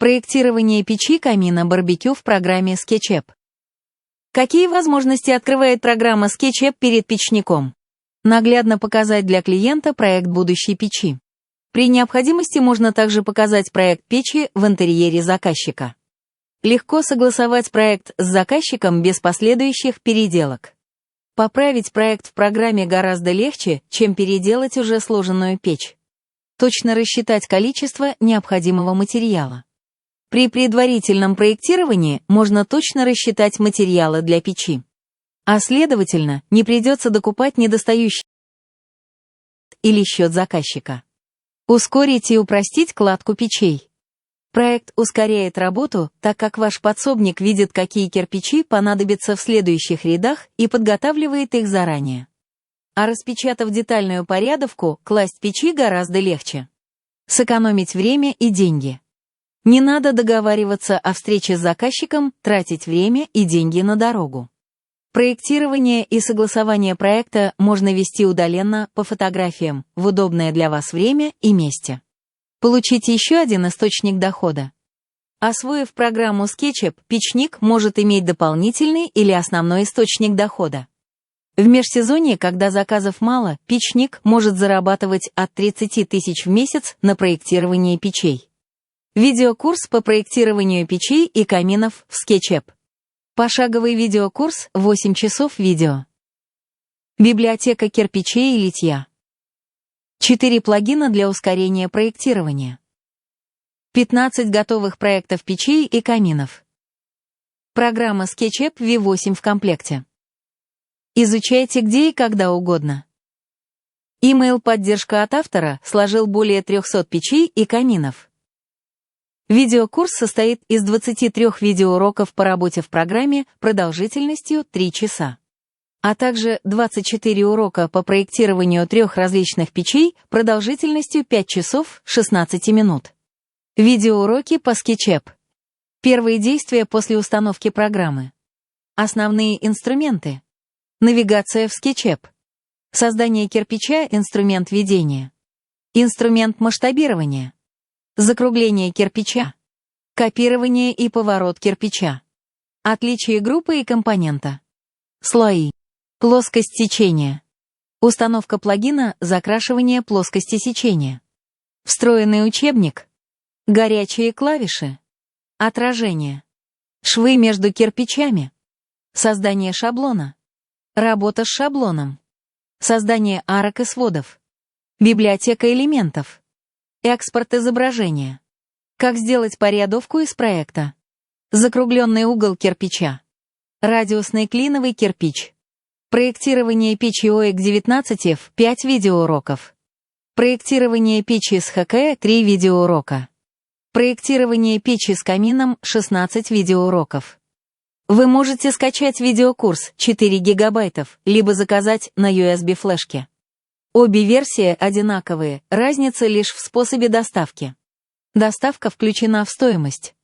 Проектирование печи камина барбекю в программе SketchUp. Какие возможности открывает программа SketchUp перед печником? Наглядно показать для клиента проект будущей печи. При необходимости можно также показать проект печи в интерьере заказчика. Легко согласовать проект с заказчиком без последующих переделок. Поправить проект в программе гораздо легче, чем переделать уже сложенную печь. Точно рассчитать количество необходимого материала. При предварительном проектировании можно точно рассчитать материалы для печи. А следовательно, не придется докупать недостающие или счет заказчика. Ускорить и упростить кладку печей. Проект ускоряет работу, так как ваш подсобник видит, какие кирпичи понадобятся в следующих рядах и подготавливает их заранее. А распечатав детальную порядовку, класть печи гораздо легче. Сэкономить время и деньги. Не надо договариваться о встрече с заказчиком, тратить время и деньги на дорогу. Проектирование и согласование проекта можно вести удаленно по фотографиям в удобное для вас время и месте. Получите еще один источник дохода. Освоив программу SketchUp, печник может иметь дополнительный или основной источник дохода. В межсезонье, когда заказов мало, печник может зарабатывать от 30 тысяч в месяц на проектировании печей. Видеокурс по проектированию печей и каминов в SketchUp. Пошаговый видеокурс 8 часов видео. Библиотека кирпичей и литья. 4 плагина для ускорения проектирования. 15 готовых проектов печей и каминов. Программа SketchUp V8 в комплекте. Изучайте где и когда угодно. Email поддержка от автора сложил более 300 печей и каминов. Видеокурс состоит из 23 видеоуроков по работе в программе продолжительностью 3 часа, а также 24 урока по проектированию 3 различных печей продолжительностью 5 часов 16 минут. Видеоуроки по SketchUp. Первые действия после установки программы. Основные инструменты. Навигация в SketchUp. Создание кирпича – инструмент ведения. Инструмент масштабирования. Закругление кирпича. Копирование и поворот кирпича. Отличие группы и компонента. Слои. Плоскость сечения. Установка плагина «Закрашивание плоскости сечения». Встроенный учебник. Горячие клавиши. Отражение. Швы между кирпичами. Создание шаблона. Работа с шаблоном. Создание арок и сводов. Библиотека элементов. Экспорт изображения. Как сделать порядовку из проекта. Закругленный угол кирпича. Радиусный клиновый кирпич. Проектирование печи ОЭК-19 в 5 видеоуроков. Проектирование печи с ХК 3 видеоурока. Проектирование печи с камином 16 видеоуроков. Вы можете скачать видеокурс 4 гигабайтов, либо заказать на USB-флешке. Обе версии одинаковые, разница лишь в способе доставки. Доставка включена в стоимость.